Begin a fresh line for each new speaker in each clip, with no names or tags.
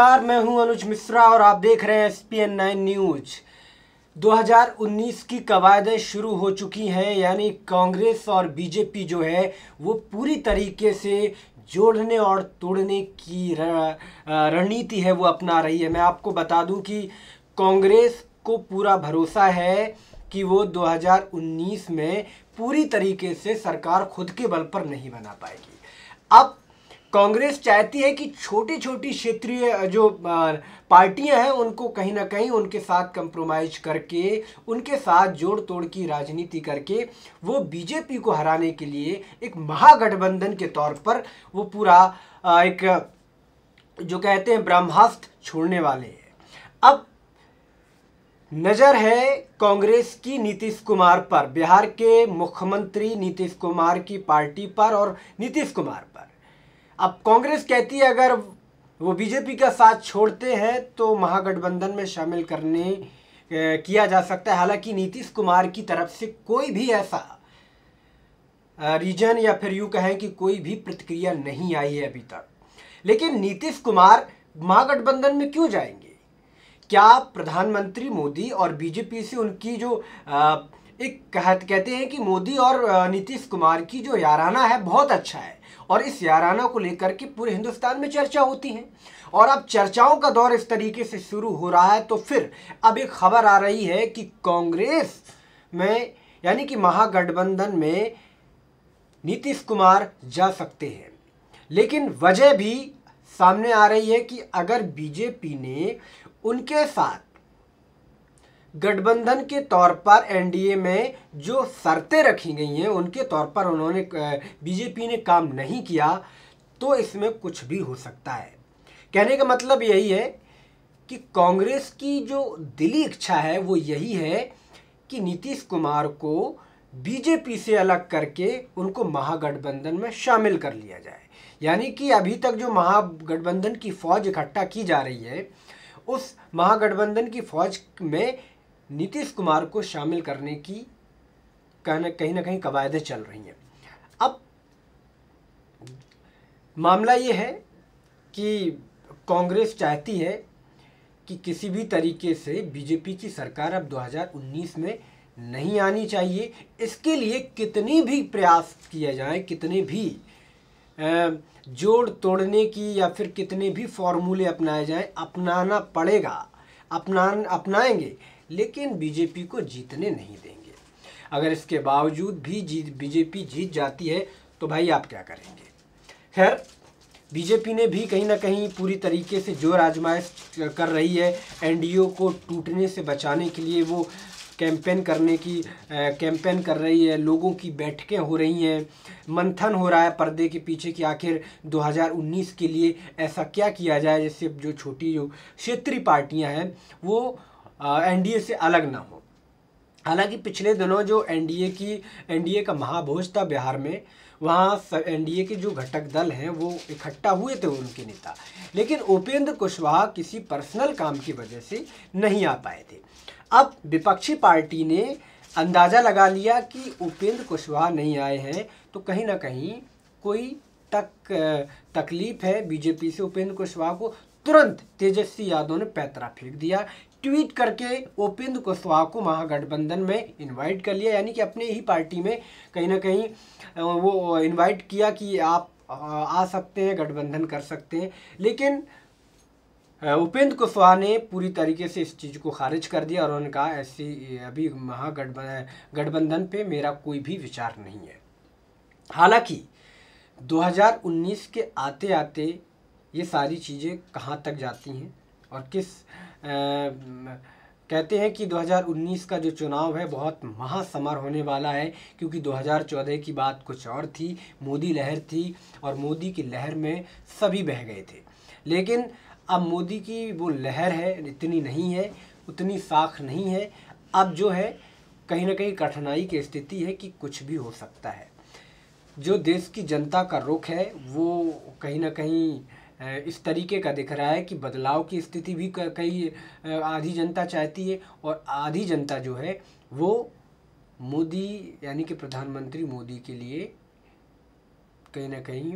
नमस्कार, मैं हूं अनुज मिश्रा और आप देख रहे हैं SPN9 न्यूज। 2019 की कवायदें शुरू हो चुकी हैं, यानी कांग्रेस और बीजेपी जो है वो पूरी तरीके से जोड़ने और तोड़ने की रणनीति है वो अपना रही है। मैं आपको बता दूं कि कांग्रेस को पूरा भरोसा है कि वो 2019 में पूरी तरीके से सरकार खुद के बल पर नहीं बना पाएगी। अब कांग्रेस चाहती है कि छोटी छोटी क्षेत्रीय जो पार्टियां हैं उनको कहीं ना कहीं उनके साथ कंप्रोमाइज करके, उनके साथ जोड़ तोड़ की राजनीति करके वो बीजेपी को हराने के लिए एक महागठबंधन के तौर पर वो पूरा एक जो कहते हैं ब्रह्मास्त्र छोड़ने वाले हैं। अब नजर है कांग्रेस की नीतीश कुमार पर, बिहार के मुख्यमंत्री नीतीश कुमार की पार्टी पर और नीतीश कुमार पर। अब कांग्रेस कहती है अगर वो बीजेपी का साथ छोड़ते हैं तो महागठबंधन में शामिल करने किया जा सकता है। हालांकि नीतीश कुमार की तरफ से कोई भी ऐसा रीजन या फिर यूं कहें कि कोई भी प्रतिक्रिया नहीं आई है अभी तक। लेकिन नीतीश कुमार महागठबंधन में क्यों जाएंगे? क्या प्रधानमंत्री मोदी और बीजेपी से उनकी जो एक कहते हैं कि मोदी और नीतीश कुमार की जो याराना है बहुत अच्छा है और इस याराना को लेकर के पूरे हिंदुस्तान में चर्चा होती है और अब चर्चाओं का दौर इस तरीके से शुरू हो रहा है। तो फिर अब एक खबर आ रही है कि कांग्रेस में यानी कि महागठबंधन में नीतीश कुमार जा सकते हैं। लेकिन वजह भी सामने आ रही है कि अगर बीजेपी ने उनके साथ गठबंधन के तौर पर एनडीए में जो शर्तें रखी गई हैं उनके तौर पर उन्होंने बीजेपी ने काम नहीं किया तो इसमें कुछ भी हो सकता है। कहने का मतलब यही है कि कांग्रेस की जो दिली इच्छा है वो यही है कि नीतीश कुमार को बीजेपी से अलग करके उनको महागठबंधन में शामिल कर लिया जाए। यानी कि अभी तक जो महागठबंधन की फौज इकट्ठा की जा रही है उस महागठबंधन की फौज में नीतीश कुमार को शामिल करने की कहीं ना कहीं कवायदें चल रही हैं। अब मामला ये है कि कांग्रेस चाहती है कि किसी भी तरीके से बीजेपी की सरकार अब 2019 में नहीं आनी चाहिए। इसके लिए कितनी भी प्रयास किए जाएं, कितने भी जोड़ तोड़ने की या फिर कितने भी फॉर्मूले अपनाए जाएं, अपनाना पड़ेगा, अपनाएंगे, लेकिन बीजेपी को जीतने नहीं देंगे। अगर इसके बावजूद भी बीजेपी जीत जाती है तो भाई आप क्या करेंगे? खैर, बीजेपी ने भी कहीं ना कहीं पूरी तरीके से जोर आजमाइश कर रही है एनडीए को टूटने से बचाने के लिए। वो कैंपेन कर रही है, लोगों की बैठकें हो रही हैं, मंथन हो रहा है पर्दे के पीछे कि आखिर 2019 के लिए ऐसा क्या किया जाए जिससे जो छोटी जो क्षेत्रीय पार्टियां हैं वो एनडीए से अलग ना हो। हालांकि पिछले दिनों जो एनडीए का महाभोज था बिहार में, वहाँ एनडीए के जो घटक दल हैं वो इकट्ठा हुए थे उनके नेता, लेकिन उपेंद्र कुशवाहा किसी पर्सनल काम की वजह से नहीं आ पाए थे। अब विपक्षी पार्टी ने अंदाज़ा लगा लिया कि उपेंद्र कुशवाहा नहीं आए हैं तो कहीं ना कहीं कोई तकलीफ है बीजेपी से। उपेंद्र कुशवाहा को तुरंत तेजस्वी यादव ने पैतरा फेंक दिया, ट्वीट करके उपेंद्र कुशवाहा को महागठबंधन में इनवाइट कर लिया। यानी कि अपने ही पार्टी में कहीं ना कहीं वो इनवाइट किया कि आप आ सकते हैं, गठबंधन कर सकते हैं। लेकिन उपेंद्र कुशवाहा ने पूरी तरीके से इस चीज़ को खारिज कर दिया और उन्होंने कहा ऐसी अभी गठबंधन पे मेरा कोई भी विचार नहीं है। हालांकि 2019 के आते आते ये सारी चीज़ें कहाँ तक जाती हैं और कहते हैं कि 2019 का जो चुनाव है बहुत महासमर होने वाला है, क्योंकि 2014 की बात कुछ और थी, मोदी लहर थी और मोदी की लहर में सभी बह गए थे। लेकिन अब मोदी की वो लहर है इतनी नहीं है, उतनी साख नहीं है। अब जो है कहीं ना कहीं कठिनाई की स्थिति है कि कुछ भी हो सकता है। जो देश की जनता का रुख है वो कहीं ना कहीं इस तरीके का दिख रहा है कि बदलाव की स्थिति भी कई आधी जनता चाहती है और आधी जनता जो है वो मोदी यानी कि प्रधानमंत्री मोदी के लिए कहीं ना कहीं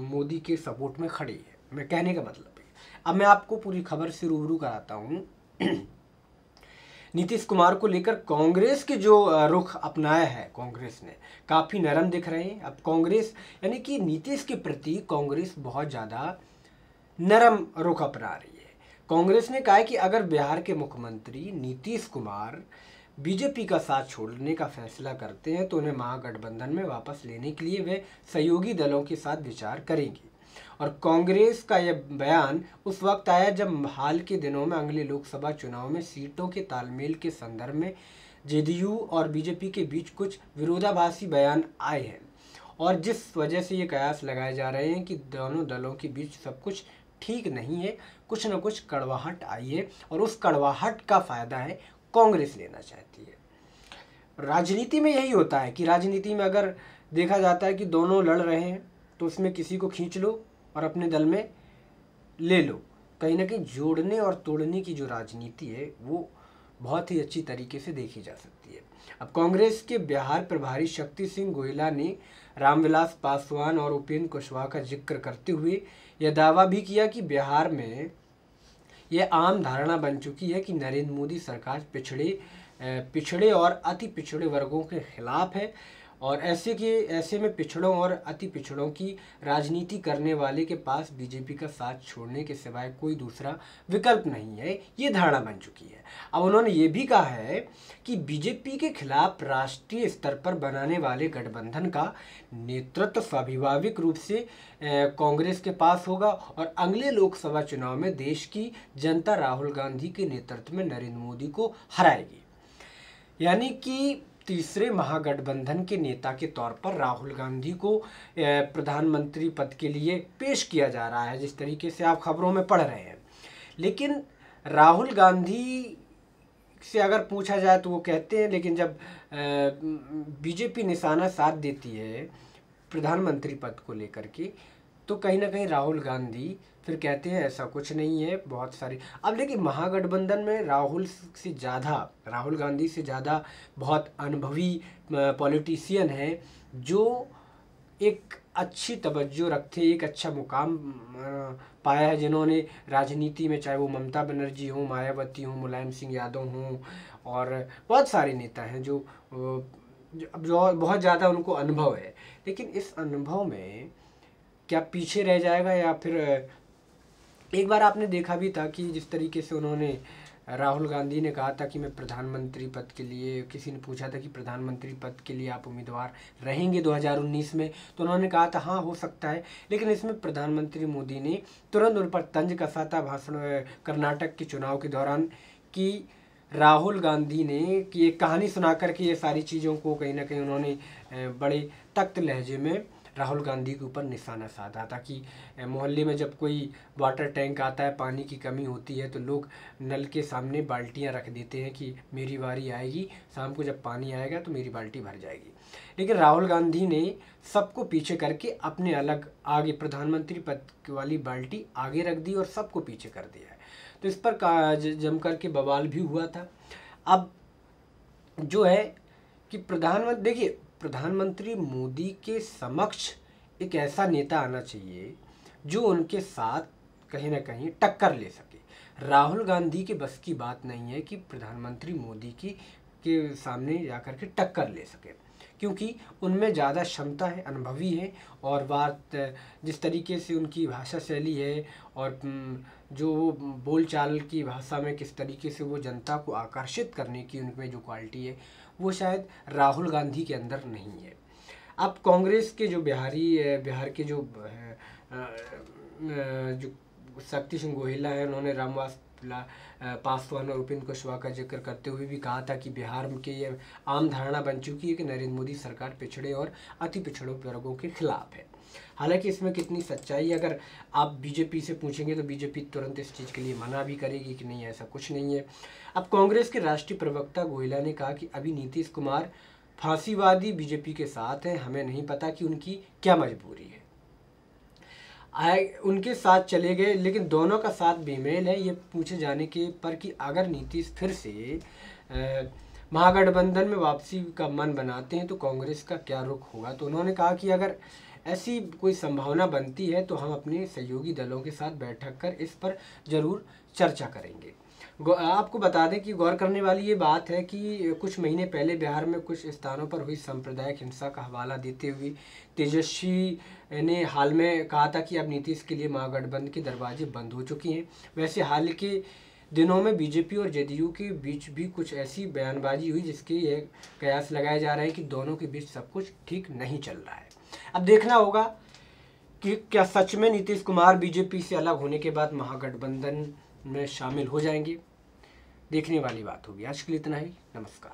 मोदी के सपोर्ट में खड़ी है। मैं कहने का मतलब है। अब मैं आपको पूरी खबर से रूबरू कराता हूँ। नीतीश कुमार को लेकर कांग्रेस के जो रुख अपनाया है, कांग्रेस ने काफ़ी नरम दिख रहे हैं। अब कांग्रेस यानी कि नीतीश के प्रति कांग्रेस बहुत ज़्यादा नरम रुख अपना रही है। कांग्रेस ने कहा है कि अगर बिहार के मुख्यमंत्री नीतीश कुमार बीजेपी का साथ छोड़ने का फैसला करते हैं तो उन्हें महागठबंधन में वापस लेने के लिए वे सहयोगी दलों के साथ विचार करेंगी। और कांग्रेस का यह बयान उस वक्त आया जब हाल के दिनों में अगले लोकसभा चुनाव में सीटों के तालमेल के संदर्भ में जेडीयू और बीजेपी के बीच कुछ विरोधाभासी बयान आए हैं, और जिस वजह से ये कयास लगाए जा रहे हैं कि दोनों दलों के बीच सब कुछ ठीक नहीं है, कुछ न कुछ कड़वाहट आई है, और उस कड़वाहट का फ़ायदा है कांग्रेस लेना चाहती है। राजनीति में यही होता है कि राजनीति में अगर देखा जाता है कि दोनों लड़ रहे हैं तो उसमें किसी को खींच लो और अपने दल में ले लो। कहीं ना कहीं जोड़ने और तोड़ने की जो राजनीति है वो बहुत ही अच्छी तरीके से देखी जा सकती है। अब कांग्रेस के बिहार प्रभारी शक्ति सिंह गोहिला ने रामविलास पासवान और उपेंद्र कुशवाहा का जिक्र करते हुए यह दावा भी किया कि बिहार में यह आम धारणा बन चुकी है कि नरेंद्र मोदी सरकार पिछड़े और अति पिछड़े वर्गों के खिलाफ है, और ऐसे में पिछड़ों और अति पिछड़ों की राजनीति करने वाले के पास बीजेपी का साथ छोड़ने के सिवाय कोई दूसरा विकल्प नहीं है, ये धारणा बन चुकी है। अब उन्होंने ये भी कहा है कि बीजेपी के खिलाफ राष्ट्रीय स्तर पर बनाने वाले गठबंधन का नेतृत्व स्वाभाविक रूप से कांग्रेस के पास होगा, और अगले लोकसभा चुनाव में देश की जनता राहुल गांधी के नेतृत्व में नरेंद्र मोदी को हराएगी। यानी कि तीसरे महागठबंधन के नेता के तौर पर राहुल गांधी को प्रधानमंत्री पद के लिए पेश किया जा रहा है, जिस तरीके से आप खबरों में पढ़ रहे हैं। लेकिन राहुल गांधी से अगर पूछा जाए तो वो कहते हैं, लेकिन जब बीजेपी निशाना साध देती है प्रधानमंत्री पद को लेकर के, तो कहीं ना कहीं राहुल गांधी फिर कहते हैं ऐसा कुछ नहीं है, बहुत सारी। अब देखिए, महागठबंधन में राहुल गांधी से ज़्यादा बहुत अनुभवी पॉलिटिशियन हैं जो एक अच्छी तवज्जो रखते, एक अच्छा मुकाम पाया है, जिन्होंने राजनीति में, चाहे वो ममता बनर्जी हों, मायावती हों, मुलायम सिंह यादव हों, और बहुत सारे नेता हैं जो बहुत ज़्यादा उनको अनुभव है। लेकिन इस अनुभव में क्या पीछे रह जाएगा, या फिर एक बार आपने देखा भी था कि जिस तरीके से उन्होंने, राहुल गांधी ने कहा था कि मैं प्रधानमंत्री पद के लिए, किसी ने पूछा था कि प्रधानमंत्री पद के लिए आप उम्मीदवार रहेंगे 2019 में, तो उन्होंने कहा था हाँ हो सकता है। लेकिन इसमें प्रधानमंत्री मोदी ने तुरंत उन पर तंज कसा था भाषण कर्नाटक के चुनाव के दौरान, कि राहुल गांधी ने कि एक कहानी सुना करके ये सारी चीज़ों को कहीं ना कहीं उन्होंने बड़े तख्त लहजे में राहुल गांधी के ऊपर निशाना साधा था कि मोहल्ले में जब कोई वाटर टैंक आता है, पानी की कमी होती है, तो लोग नल के सामने बाल्टियां रख देते हैं कि मेरी बारी आएगी, शाम को जब पानी आएगा तो मेरी बाल्टी भर जाएगी। लेकिन राहुल गांधी ने सबको पीछे करके अपने अलग आगे प्रधानमंत्री पद वाली बाल्टी आगे रख दी और सबको पीछे कर दिया है। तो इस पर जम कर के बवाल भी हुआ था। अब जो है कि प्रधानमंत्री मोदी के समक्ष एक ऐसा नेता आना चाहिए जो उनके साथ कहीं ना कहीं टक्कर ले सके। राहुल गांधी के बस की बात नहीं है कि प्रधानमंत्री मोदी के सामने जाकर के टक्कर ले सके, क्योंकि उनमें ज़्यादा क्षमता है, अनुभवी है, और बात जिस तरीके से उनकी भाषा शैली है और जो वो बोलचाल की भाषा में किस तरीके से वो जनता को आकर्षित करने की उनमें जो क्वालिटी है, वो शायद राहुल गांधी के अंदर नहीं है। अब कांग्रेस के जो बिहार के जो शक्ति सिंह गोहिला है, उन्होंने रामविलास पासवान और उपेंद्र कुशवाहा का जिक्र करते हुए भी कहा था कि बिहार के ये आम धारणा बन चुकी है कि नरेंद्र मोदी सरकार पिछड़े और अति पिछड़ों वर्गों के खिलाफ है। हालांकि इसमें कितनी सच्चाई, अगर आप बीजेपी से पूछेंगे तो बीजेपी तुरंत इस चीज़ के लिए मना भी करेगी कि नहीं ऐसा कुछ नहीं है। अब कांग्रेस के राष्ट्रीय प्रवक्ता गोहिला ने कहा कि अभी नीतीश कुमार फांसीवादी बीजेपी के साथ हैं, हमें नहीं पता कि उनकी क्या मजबूरी है, उनके साथ चले गए, लेकिन दोनों का साथ बेमेल है। ये पूछे जाने के पर कि अगर नीतीश फिर से महागठबंधन में वापसी का मन बनाते हैं तो कांग्रेस का क्या रुख होगा, तो उन्होंने कहा कि अगर ऐसी कोई संभावना बनती है तो हम अपने सहयोगी दलों के साथ बैठक कर इस पर ज़रूर चर्चा करेंगे। आपको बता दें कि गौर करने वाली ये बात है कि कुछ महीने पहले बिहार में कुछ स्थानों पर हुई सांप्रदायिक हिंसा का हवाला देते हुए तेजस्वी ने हाल में कहा था कि अब नीतीश के लिए महागठबंधन के दरवाजे बंद हो चुके हैं। वैसे हाल के दिनों में बीजेपी और जेडीयू के बीच भी कुछ ऐसी बयानबाजी हुई जिसके ये कयास लगाए जा रहे हैं कि दोनों के बीच सब कुछ ठीक नहीं चल रहा है। अब देखना होगा कि क्या सच में नीतीश कुमार बीजेपी से अलग होने के बाद महागठबंधन में शामिल हो जाएंगे। देखने वाली बात होगी। आज के लिए इतना ही। नमस्कार।